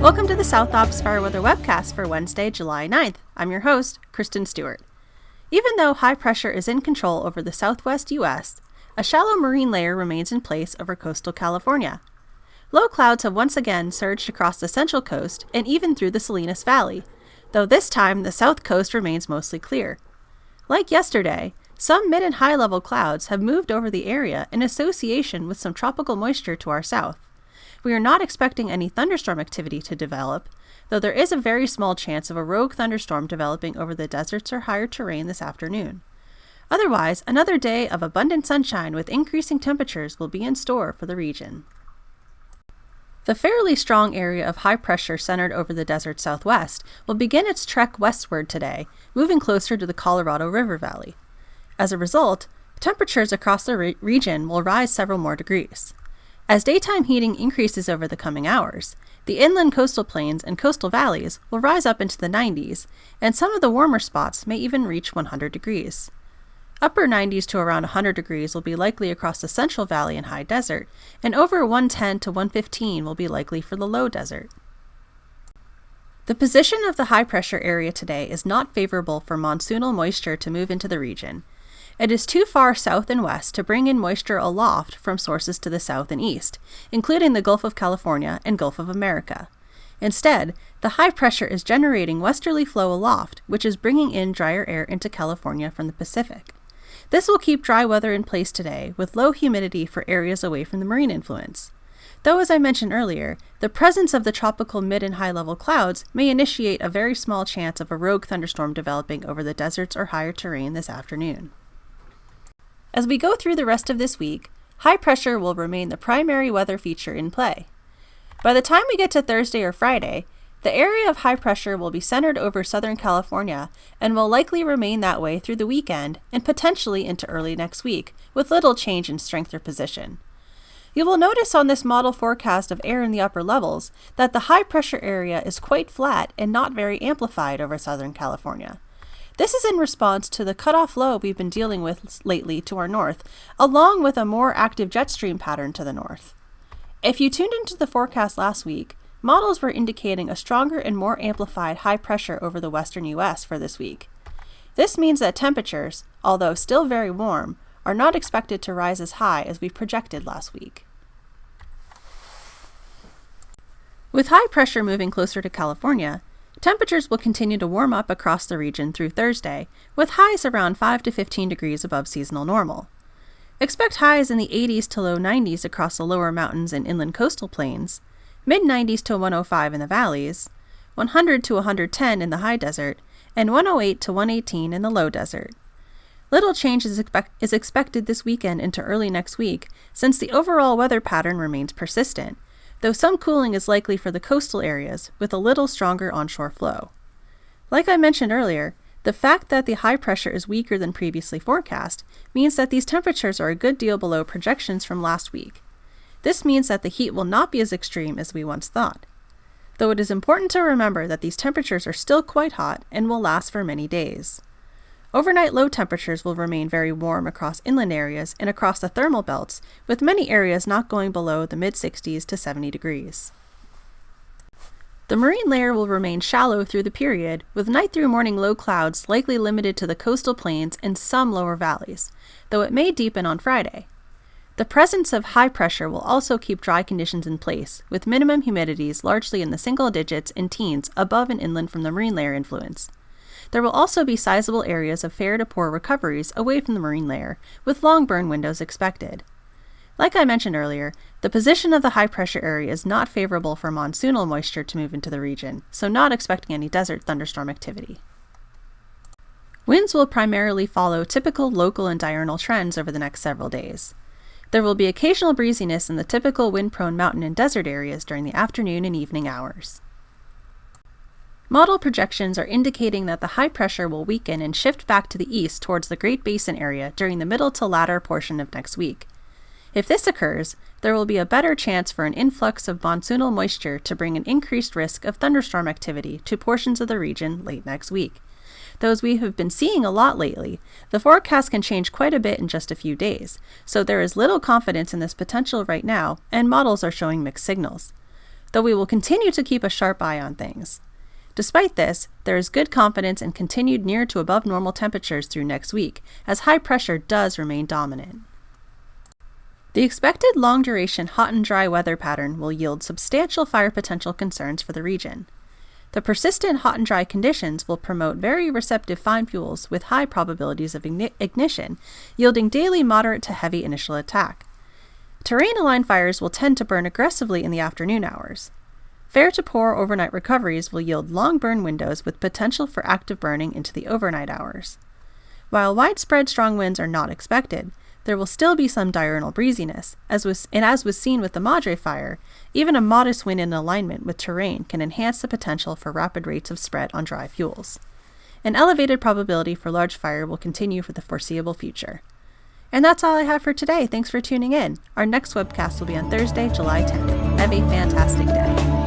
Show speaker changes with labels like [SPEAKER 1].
[SPEAKER 1] Welcome to the South Ops Fire Weather Webcast for Wednesday, July 9th. I'm your host, Kristen Stewart. Even though high pressure is in control over the southwest U.S., a shallow marine layer remains in place over coastal California. Low clouds have once again surged across the central coast and even through the Salinas Valley, though this time the south coast remains mostly clear. Like yesterday, some mid and high level clouds have moved over the area in association with some tropical moisture to our south. We are not expecting any thunderstorm activity to develop, though there is a very small chance of a rogue thunderstorm developing over the deserts or higher terrain this afternoon. Otherwise, another day of abundant sunshine with increasing temperatures will be in store for the region. The fairly strong area of high pressure centered over the desert southwest will begin its trek westward today, moving closer to the Colorado River Valley. As a result, temperatures across the region will rise several more degrees. As daytime heating increases over the coming hours, the inland coastal plains and coastal valleys will rise up into the 90s, and some of the warmer spots may even reach 100 degrees. Upper 90s to around 100 degrees will be likely across the Central Valley and high desert, and over 110 to 115 will be likely for the low desert. The position of the high pressure area today is not favorable for monsoonal moisture to move into the region. It is too far south and west to bring in moisture aloft from sources to the south and east, including the Gulf of California and Gulf of America. Instead, the high pressure is generating westerly flow aloft, which is bringing in drier air into California from the Pacific. This will keep dry weather in place today, with low humidity for areas away from the marine influence. Though, as I mentioned earlier, the presence of the tropical mid and high level clouds may initiate a very small chance of a rogue thunderstorm developing over the deserts or higher terrain this afternoon. As we go through the rest of this week, high pressure will remain the primary weather feature in play. By the time we get to Thursday or Friday, the area of high pressure will be centered over Southern California and will likely remain that way through the weekend and potentially into early next week, with little change in strength or position. You will notice on this model forecast of air in the upper levels that the high pressure area is quite flat and not very amplified over Southern California. This is in response to the cutoff low we've been dealing with lately to our north, along with a more active jet stream pattern to the north. If you tuned into the forecast last week, models were indicating a stronger and more amplified high pressure over the western U.S. for this week. This means that temperatures, although still very warm, are not expected to rise as high as we projected last week. With high pressure moving closer to California, temperatures will continue to warm up across the region through Thursday, with highs around 5 to 15 degrees above seasonal normal. Expect highs in the 80s to low 90s across the lower mountains and inland coastal plains, mid-90s to 105 in the valleys, 100 to 110 in the high desert, and 108 to 118 in the low desert. Little change is expected this weekend into early next week, since the overall weather pattern remains persistent, though some cooling is likely for the coastal areas with a little stronger onshore flow. Like I mentioned earlier, the fact that the high pressure is weaker than previously forecast means that these temperatures are a good deal below projections from last week. This means that the heat will not be as extreme as we once thought. Though it is important to remember that these temperatures are still quite hot and will last for many days. Overnight low temperatures will remain very warm across inland areas and across the thermal belts, with many areas not going below the mid-60s to 70 degrees. The marine layer will remain shallow through the period, with night through morning low clouds likely limited to the coastal plains and some lower valleys, though it may deepen on Friday. The presence of high pressure will also keep dry conditions in place, with minimum humidities largely in the single digits and teens above and inland from the marine layer influence. There will also be sizable areas of fair to poor recoveries away from the marine layer, with long burn windows expected. Like I mentioned earlier, the position of the high pressure area is not favorable for monsoonal moisture to move into the region, so not expecting any desert thunderstorm activity. Winds will primarily follow typical local and diurnal trends over the next several days. There will be occasional breeziness in the typical wind-prone mountain and desert areas during the afternoon and evening hours. Model projections are indicating that the high pressure will weaken and shift back to the east towards the Great Basin area during the middle to latter portion of next week. If this occurs, there will be a better chance for an influx of monsoonal moisture to bring an increased risk of thunderstorm activity to portions of the region late next week. Though as we have been seeing a lot lately, the forecast can change quite a bit in just a few days, so there is little confidence in this potential right now, and models are showing mixed signals. though we will continue to keep a sharp eye on things. Despite this, there is good confidence in continued near to above normal temperatures through next week, as high pressure does remain dominant. The expected long-duration hot and dry weather pattern will yield substantial fire potential concerns for the region. The persistent hot and dry conditions will promote very receptive fine fuels with high probabilities of ignition, yielding daily moderate to heavy initial attack. Terrain-aligned fires will tend to burn aggressively in the afternoon hours. Fair to poor overnight recoveries will yield long burn windows with potential for active burning into the overnight hours. While widespread strong winds are not expected, there will still be some diurnal breeziness, as was seen with the Madre fire. Even a modest wind in alignment with terrain can enhance the potential for rapid rates of spread on dry fuels. An elevated probability for large fire will continue for the foreseeable future. And that's all I have for today. Thanks for tuning in. Our next webcast will be on Thursday, July 10th. Have a fantastic day.